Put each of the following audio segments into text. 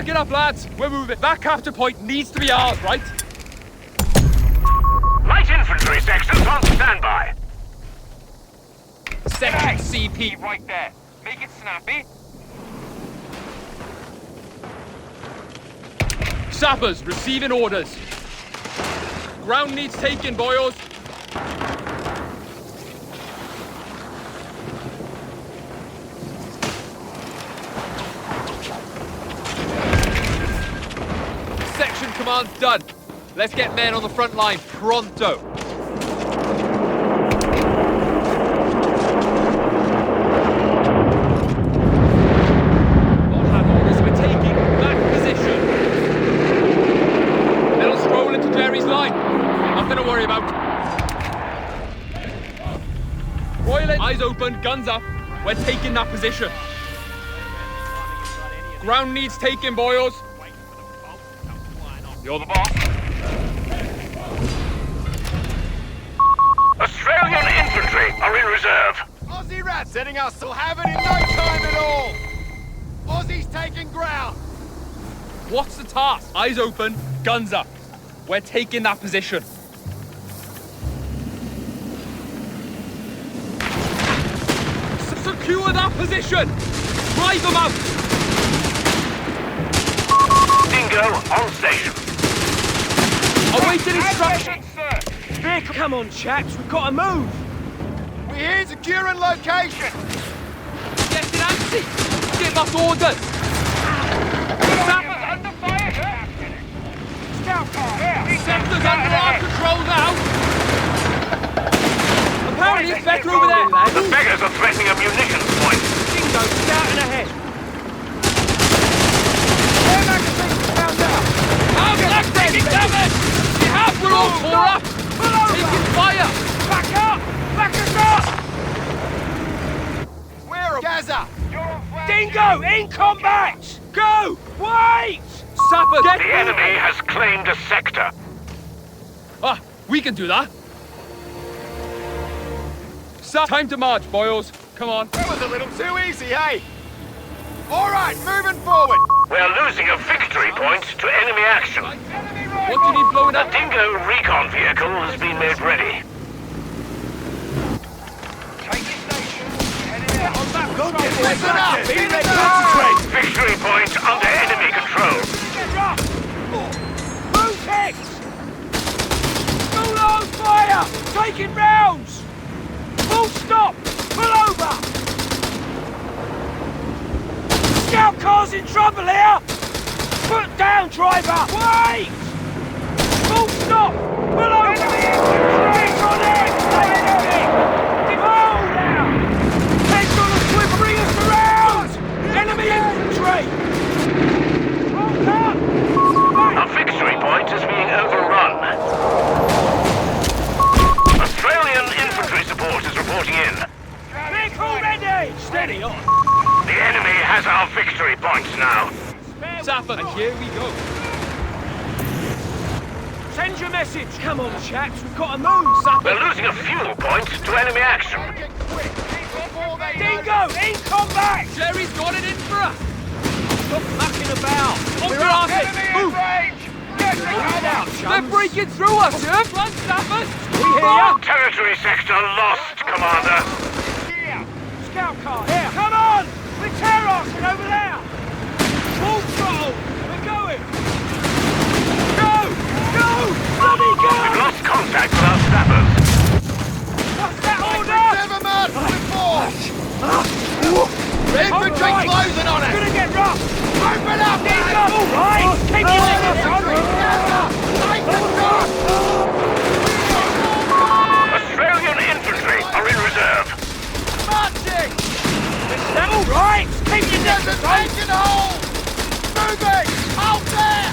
Back it up, lads. We're moving. That capture point needs to be ours, right? Light infantry sections on standby. Section CP. Right there. Make it snappy. Sappers, receiving orders. Ground needs taken, boyos. Section command's done. Let's get men on the front line pronto. All hand orders, we're taking that position. Little stroll into Jerry's line. Nothing to worry about. Royal, eyes open, guns up. We're taking that position. Ground needs taken, boyos. You're the boss. Australian infantry are in reserve. Aussie rats setting us. We'll have it in no time at all. Aussie's taking ground. What's the task? Eyes open, guns up. We're taking that position. Secure that position! Drive them out! Dingo on station. Awaiting instruction! Vehicle. Come on, chaps. We've got to move. We're here securing location. Get it, Nancy! Give us orders! Sappers under fire. Scout car. Here. Sector's under our control now! Apparently it's better over there, lads! The beggars are threatening a munitions point. Dingo, scouting ahead. Air magazines found out. Have that taking damage! We have we're all tore up! Taking fire! Back up! Back us up! We're a Gaza. You're on fire. Dingo, in combat! Go! Wait! Sapper, get The enemy has claimed a sector. Ah, we can do that. Time to march, boyos. Come on. That was a little too easy, hey? All right, moving forward. We're losing a victory point to enemy action. What do you need blowing The up? Dingo recon vehicle has been made ready. Take your station. Heading out. On that Listen up. Be Get ready. it up. Victory point under enemy control. Get rough! Move heads! Full on fire! Taking rounds! Full stop! Pull over! Scout car's in trouble here! Put down, driver! Wait! Full stop! Pull over! Heads on it! Hold now! Heads on the swivel! Bring us around! Enemy infantry! Hold up! Our victory point is being overrun. Australian infantry support is reporting in. Vehicle ready! Steady on! The enemy has our victory points now. Sapper, and here we go. Send your message! Come on, chaps, we've got to move! Sapper! We're losing a fuel point to enemy action. Get quick before they Dingo, in combat! Jerry's got it in for us. Stop mucking about! We're off it. Move. Head out, They're chums! breaking through us. Here, front Sappers. We hear ya! Territory sector lost, Commander. Here! Scout car, here! Come on! We're terrorising over there! Full throttle! We're going! Go! Go! Bloody go! We've lost contact with our sappers. What's that order? Never mind. Infantry All right. closing on It's it. gonna get rough! Open up, Dingo! All right! Keep your fingers on! Take the shot. Australian infantry are in reserve. Marching. All right! Keep your There's a distance! tank in the hole. Moving. Out there.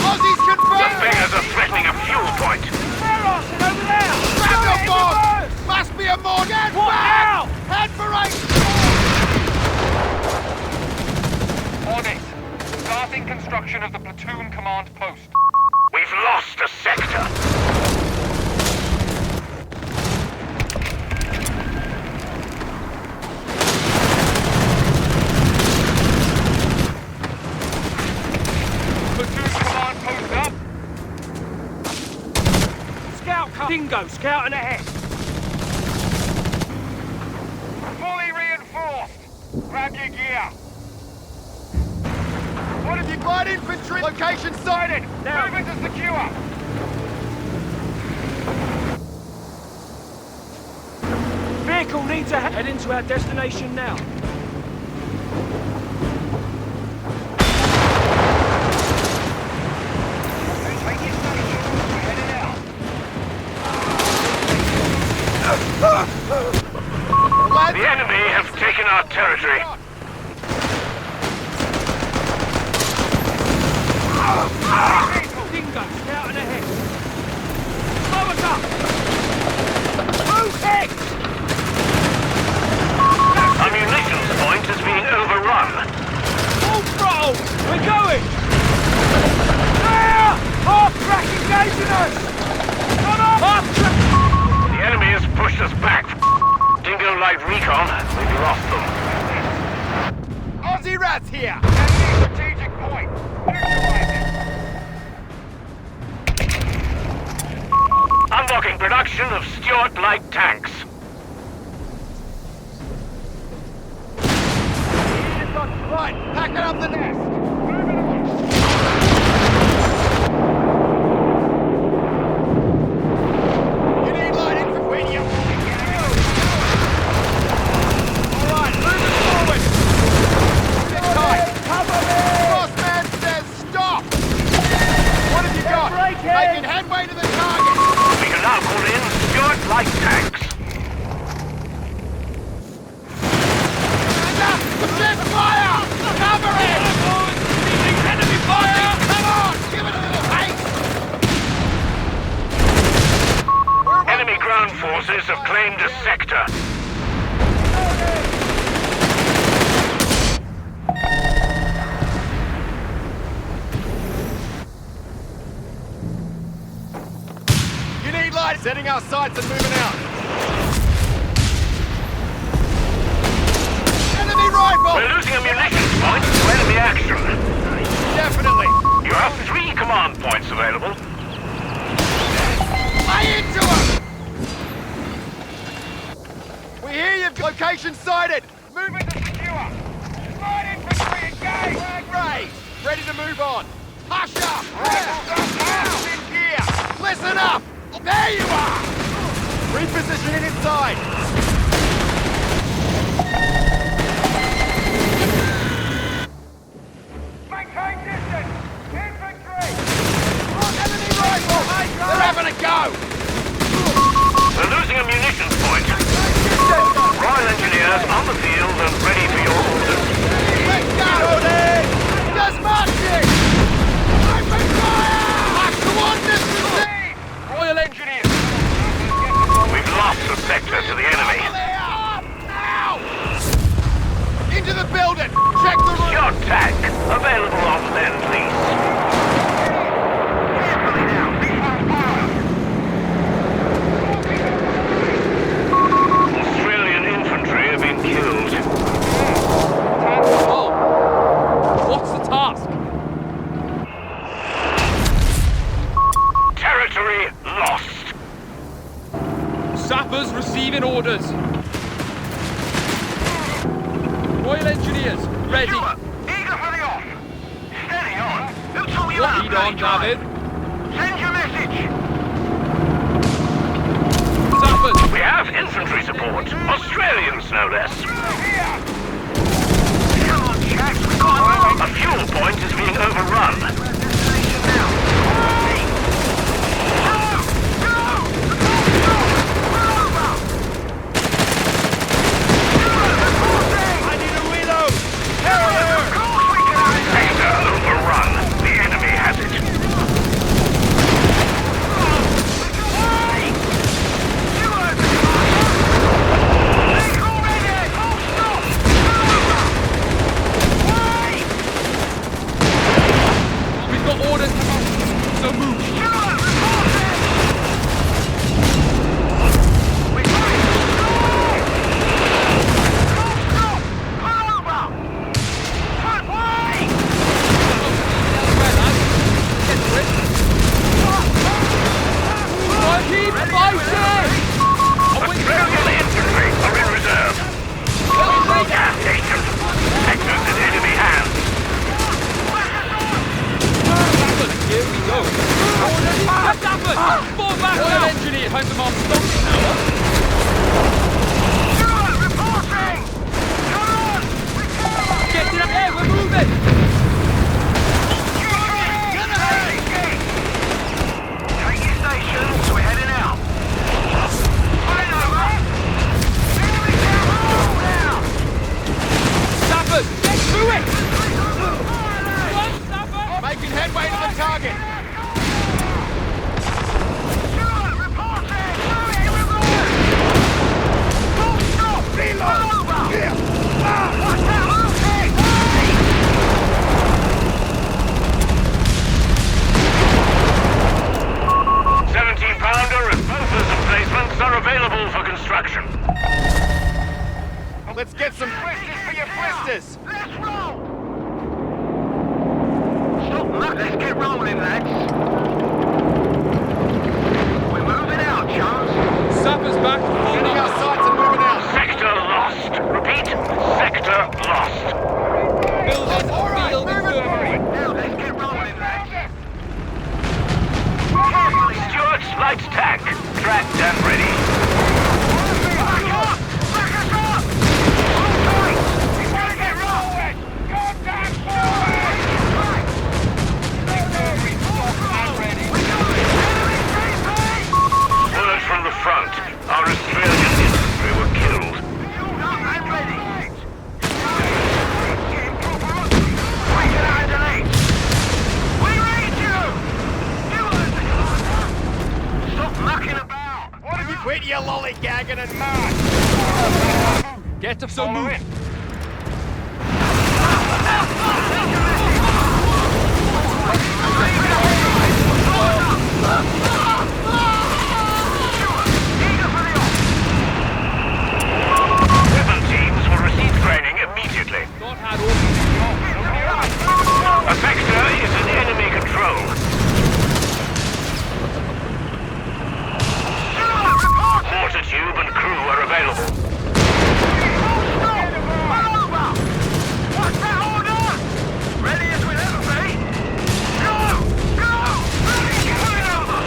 Aussies The confirmed. beggars are threatening a fuel point. Terrorising over there! Grab your Go, bomb. everyone! Must be a more. Get What back. now? Head for right. On it. Starting construction of the platoon command post. We've lost a sector. Dingo, scouting ahead. Fully reinforced. Grab your gear. What have you got? Infantry location sighted. Now. Movement to secure. Vehicle needs a head into our destination now. The enemy have taken our territory. Dingo, scouting ahead. Slow us up! Move it! Our munitions point is being overrun. Full throttle! We're going! There! Half-track engaging us! Come on! Half-track! The enemy has pushed us back. Dingo Light Recon, we've lost them. Aussie rats here. Enemy strategic point. Neutralize it. Unlocking production of Stuart Light tanks. Right, packing up the nest. Moving along. You need light infantry. All right, moving forward. Sit tight. Cover me! Boss man says stop. What have you got? breaking. Making headway to the target. We can now call in Stuart Light tanks. Object fire! Cover it! Enemy fire! Come on! Give it a little haste! Enemy ground forces have claimed a sector. You need light! Setting our sights and moving out. Enemy rifle! We're losing a munitions point to enemy action. Definitely! You have 3 command points available. Lay into him! We hear you! Location sighted! Moving to secure! Light infantry engaged! Flag raised! Ready to move on! Hush up! Rifles in gear! Listen up! There you are! Repositioning inside! Maintain distance! Infantry! Enemy rifle! They're having a go! We're losing a munitions point. Royal Engineers on the field and ready for your orders. Let's go! Just marching! Open fire! March towards this receive! Royal Engineers! We've lost the sector to the enemy. Now! Into the building! Check the roof! Your tank, available on lend lease. Australian infantry have been killed. Oh. What's the task? Territory lost. Sappers receiving orders. Royal Engineers, ready. Eager for the off. Steady on. Who told you Lead on, David. Send your message. Sappers, We have infantry support. Australians, no less. Come on, Jack. A fuel point is being overrun. I need a reload! Sector overrun. The enemy has it. Do it! Run, Sapper! Making headway to the target. Reload! Here! Watch out! 17-pounder and Bofors emplacements are available for construction. Let's get some blisters for your blisters. Let's roll! Stop, Matt. Let's get rolling, lads. We're moving out, chums. Sapper's back. Setting our sights and moving out. Sector lost. Repeat, sector lost. Building field move it infirmary. Now let's get rolling, lads. Carefully, Stuart. Lights tank. Tracked and ready. Back up! Back us up! Hold tight! We've got to get rolling! Contact forward! Right! Victory! I'm ready! Enemy TP! Word from the front. Our Australian infantry were killed. Fueled up and ready! Wait it out, delay! We read you! Stop mucking about! What have you quit your lollygagging and march? Get up, so move. Weapon teams will receive training immediately. Not had orders. A sector is in enemy control. Mortar tube and crew are available. What's that order? Ready as we'll ever be. Go! Go! Ready! Coming over!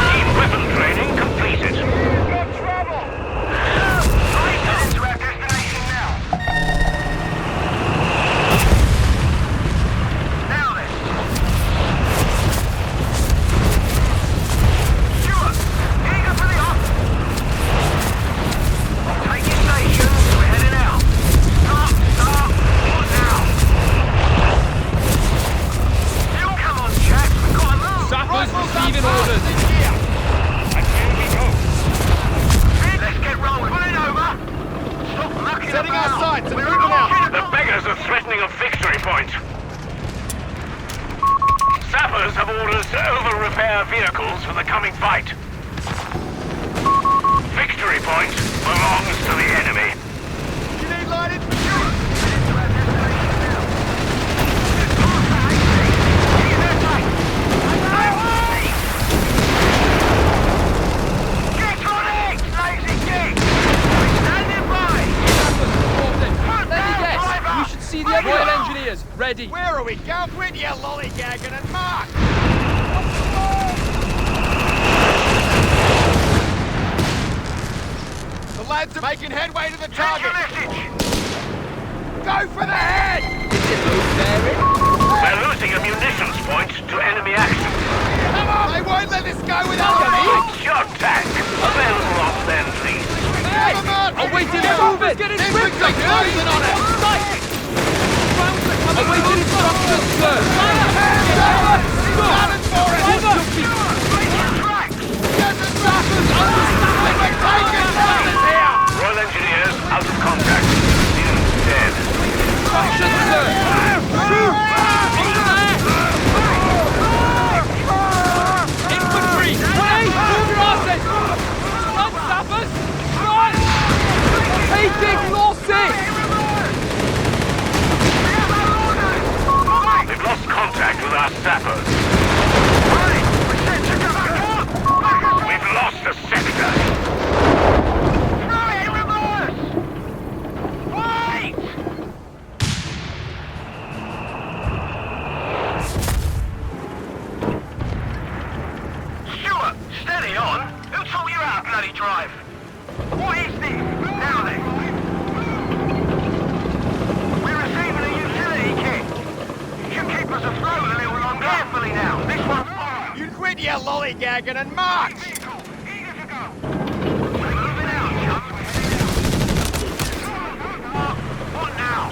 Team weapon training completed. Got trouble. Right into our destination now. Now then. Stuart, eager for the off. Take your stations, we're heading out. Stop, what now? Still come on, chaps, we've got to move. Sapper's Rifles receiving up orders. fast in here. And here we go. Let's get rolling. Pull it over. Stop mucking Setting our about. sights and We're moving out. The beggars are threatening a victory point. Sappers have orders to over-repair vehicles for the coming fight. Victory point belongs to the enemy. You need light infantry. Get on it, lazy gig! We're standing by! Sapper's reporting. Put Let me down, guess. driver! You should see the Right Royal up. Engineers. Ready. Where are we? Go quit your lollygagging and march. The lads are making headway to the Take your target. message! Go for the head. We're losing a munitions point to enemy action. Come on. They won't let this go without a march. Your tank! Available off then, please. Hey! Come on. Awaiting movement. Get in Infantry closing on it. Awaiting instructions, sir. Running for it. Over. Get the sappers understand. We're taking sappers here. Royal Engineers out of contact. Dude dead. Instructions, sir. Infantry. Hey, move your asses. Run, Sappers. Run. Taking losses. We've lost contact with our sappers. We've lost a sector. Wait! Stuart, steady on. Who taught you how to bloody drive? What is this? Now then. We're receiving a utility kit. Should keep us afloat a little longer. Carefully now. This one's fine. You quit your lollygagging and march. Eager to go. We're moving out, chums. What now?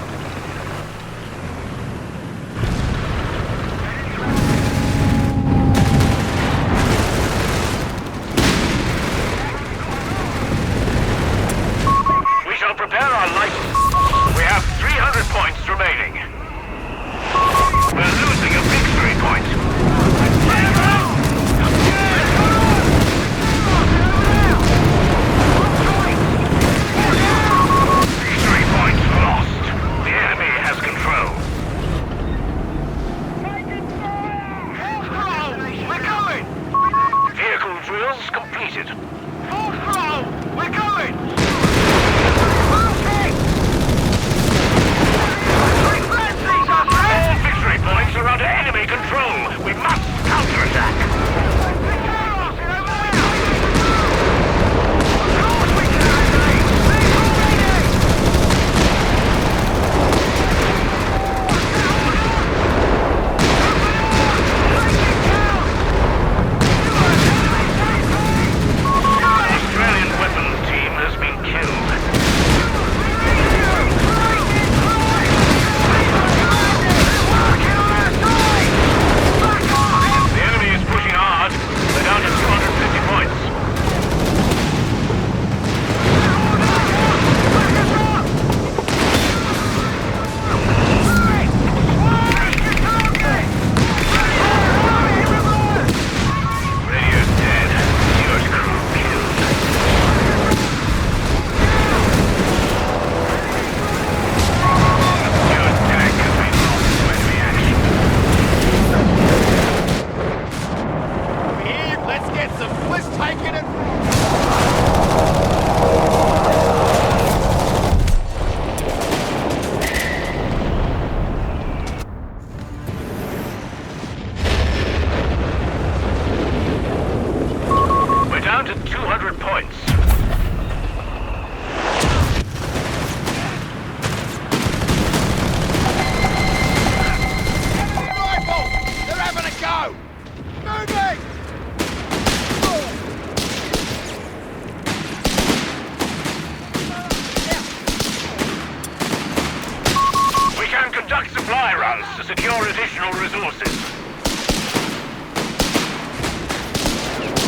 supply runs to secure additional resources.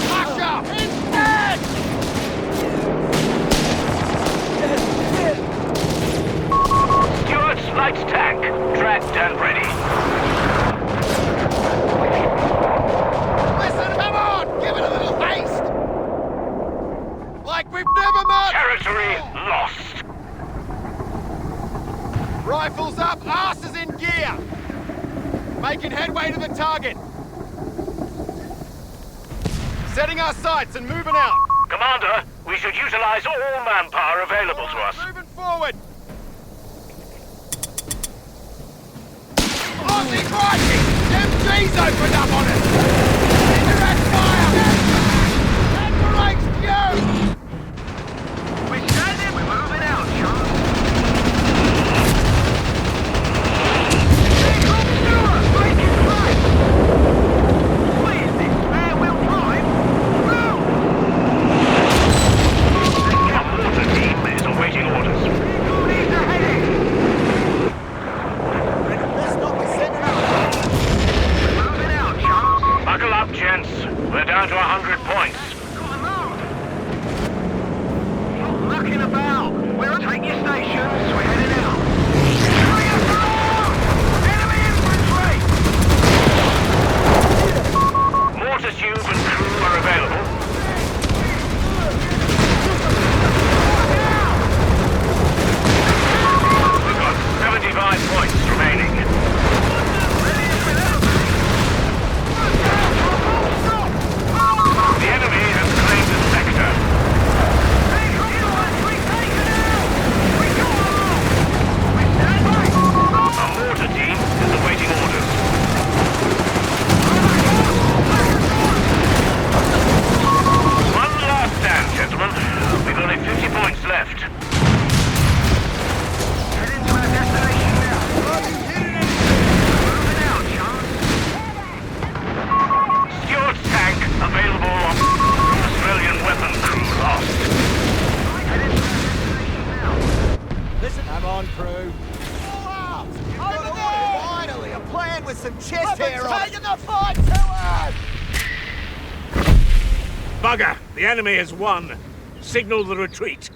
Pasha! He's dead! Stuart's light tank, tracked and ready. Listen, come on! Give it a little haste! Like we've never met! Territory lost. Rifles up, asses in gear! Making headway to the target. Setting our sights and moving out. Commander, we should utilize all manpower available to us. Moving forward. Aussie crikey! MG's opened up on us! Indirect fire! That breaks you! We're standing, we're moving out, Sean. We're down to 100 points. Stop mucking about. We're take your stations. We're heading out. Enemy infantry! Mortar tube and crew are available. We've got 75 points remaining. The enemy has claimed the sector. A mortar team is awaiting orders. One last stand, gentlemen. We've only 50 points left. Head into our destination now. Moving out, John. Stuart's tank available on Australian weapon crew lost. Head into our destination now. Listen, I'm on, crew. Finally, a plan with some chest hair on. Taking the fight to us! Bugger! The enemy has won. Signal the retreat.